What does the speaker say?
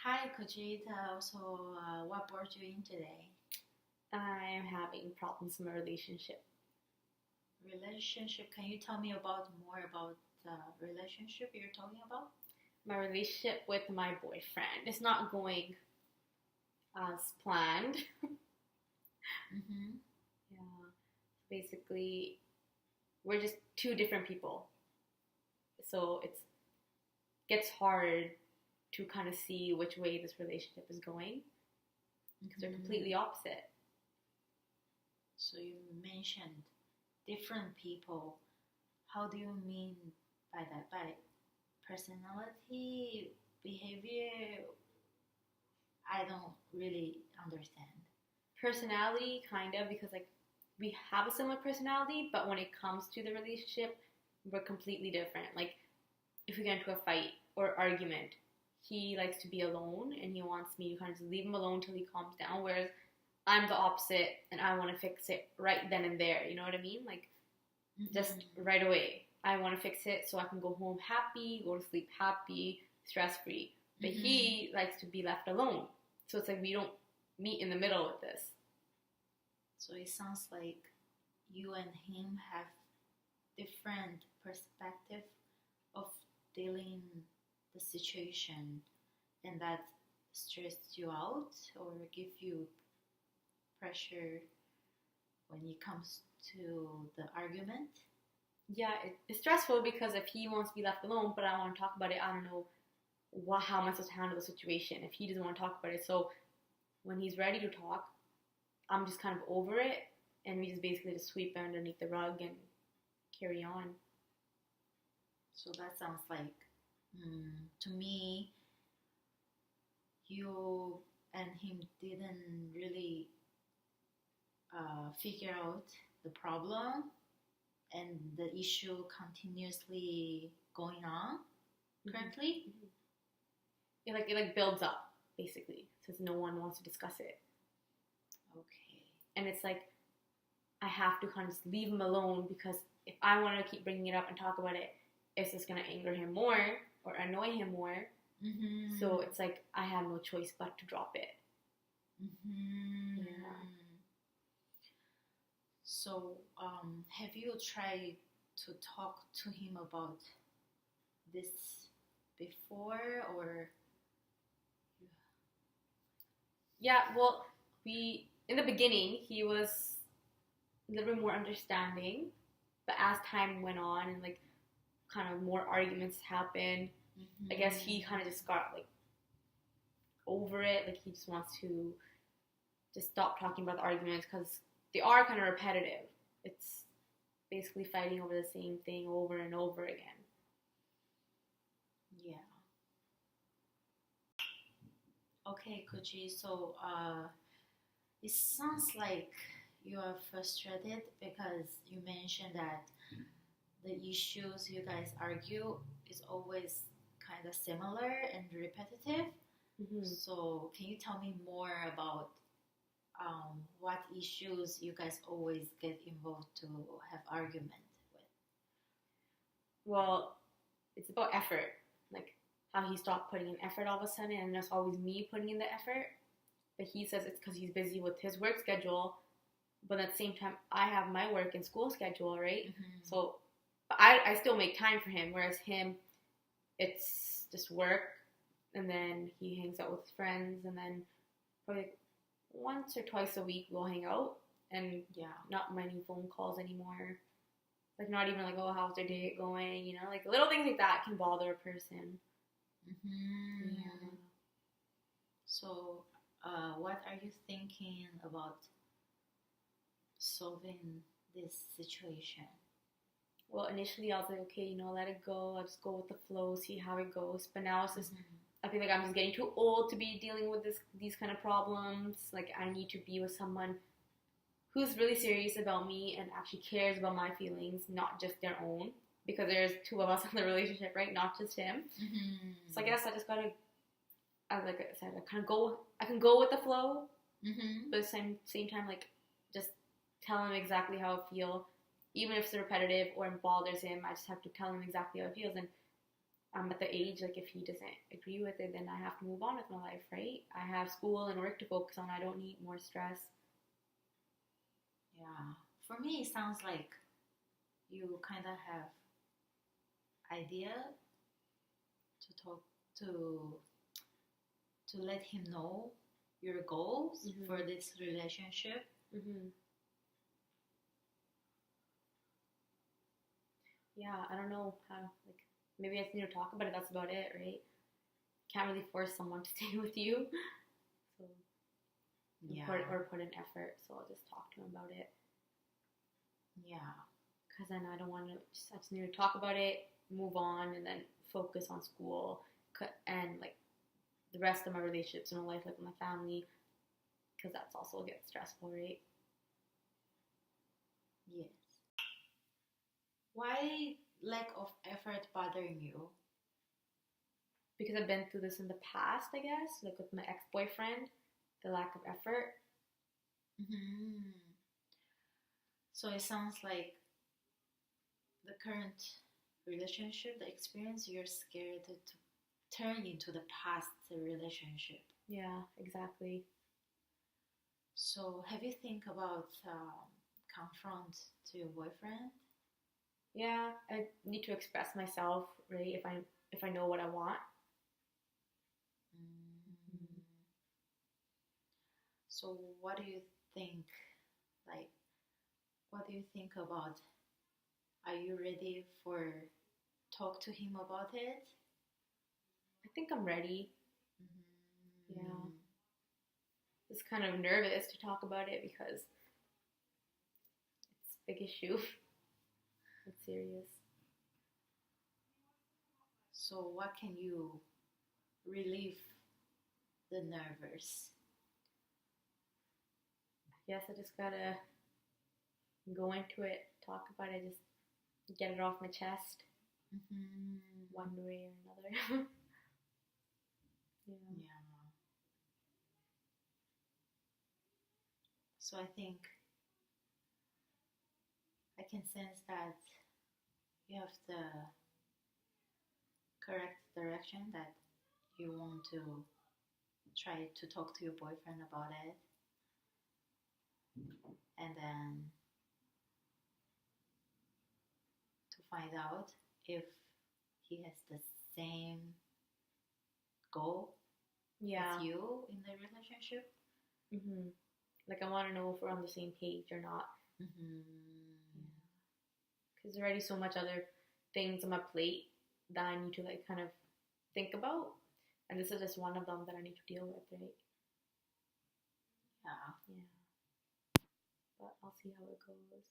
Hi, Kojita. What brought you in today? I'm having problems in my relationship. Relationship. Can you tell me about more about the relationship you're talking about? My relationship with my boyfriend is not going as planned. Mm-hmm. Yeah. Basically, we're just two different people. So it gets hard to kind of see which way this relationship is going because they're completely opposite. So you mentioned different people. How do you mean by that? By personality, behavior? I don't really understand. Personality, kind of, because like we have a similar personality, but when it comes to the relationship, we're completely different. Like if we get into a fight or argument, he likes to be alone and he wants me to kind of just leave him alone till he calms down. Whereas I'm the opposite and I want to fix it right then and there. You know what I mean? Like just right away. I want to fix it so I can go home happy, go to sleep happy, stress free. But he likes to be left alone. So it's like we don't meet in the middle with this. So it sounds like you and him have different perspective of dealing the situation, and that stressed you out or give you pressure when it comes to the argument. Yeah, it's stressful because if he wants to be left alone, but I want to talk about it, I don't know how am I supposed to handle the situation if he doesn't want to talk about it. So when he's ready to talk, I'm just kind of over it, and we just basically just sweep it underneath the rug and carry on. So that sounds like, to me, you and him didn't really figure out the problem, and the issue continuously going on currently. It like builds up basically since no one wants to discuss it. Okay. And it's like I have to kind of just leave him alone because if I want to keep bringing it up and talk about it, it's just going to anger him more or annoy him more. So it's like I have no choice but to drop it. Yeah. So have you tried to talk to him about this before, or? Yeah, well, in the beginning, he was a little bit more understanding, but as time went on and like kind of more arguments happened, I guess he kind of just got like over it. Like he just wants to just stop talking about the arguments because they are kind of repetitive. It's basically fighting over the same thing over and over again. Yeah. Okay, Koji. So it sounds like you are frustrated because you mentioned that the issues you guys argue is always kind of similar and repetitive. So can you tell me more about what issues you guys always get involved to have argument with? Well, it's about effort. Like how he stopped putting in effort all of a sudden, and it's always me putting in the effort. But he says it's because he's busy with his work schedule. But at the same time, I have my work and school schedule, right? So I still make time for him, whereas him, it's just work, and then he hangs out with friends, and then probably once or twice a week we'll hang out, and not many phone calls anymore. Like not even like, oh, how's their day going? You know, like little things like that can bother a person. Yeah. So, what are you thinking about solving this situation? Well, initially I was like, okay, let it go. I'll just go with the flow, see how it goes. But now it's just, I feel like I'm just getting too old to be dealing with these kind of problems. Like I need to be with someone who's really serious about me and actually cares about my feelings, not just their own. Because there's two of us in the relationship, right? Not just him. So I guess I just gotta, like I said, I can go with the flow, but at the same time, like just tell him exactly how I feel. Even if it's repetitive or it bothers him, I just have to tell him exactly how it feels. And I'm at the age, like, if he doesn't agree with it, then I have to move on with my life, right? I have school and work to focus on. I don't need more stress. Yeah. For me, it sounds like you kind of have idea to talk to let him know your goals for this relationship. Yeah, I don't know how, like, maybe I just need to talk about it. That's about it, right? Can't really force someone to stay with you. So, Yeah. put an effort. So I'll just talk to him about it. Yeah. Because then I don't want to, I just need to talk about it, move on, and then focus on school and, like, the rest of my relationships in my life, like with my family, because that's also gets stressful, right? Yes. Why lack of effort bothering you? Because I've been through this in the past, I guess, like with my ex-boyfriend, the lack of effort. Mm-hmm. So it sounds like the current relationship, the experience, you're scared to turn into the past relationship. Yeah, exactly. So have you think about confront to your boyfriend? Yeah, I need to express myself, right? If I know what I want. Mm. So what do you think? Like, what do you think about? Are you ready for talk to him about it? I think I'm ready. Mm. Yeah. Just kind of nervous to talk about it because it's a big issue. It's serious. So what can you relieve the nervous? I guess I just gotta go into it, talk about it, just get it off my chest one way or another. Yeah. Yeah. So I think I can sense that you have the correct direction, that you want to try to talk to your boyfriend about it, and then to find out if he has the same goal Yeah. as you in the relationship. Like, I want to know if we're on the same page or not. Because there's already so much other things on my plate that I need to, like, kind of think about. And this is just one of them that I need to deal with, right? Yeah. Yeah. But I'll see how it goes.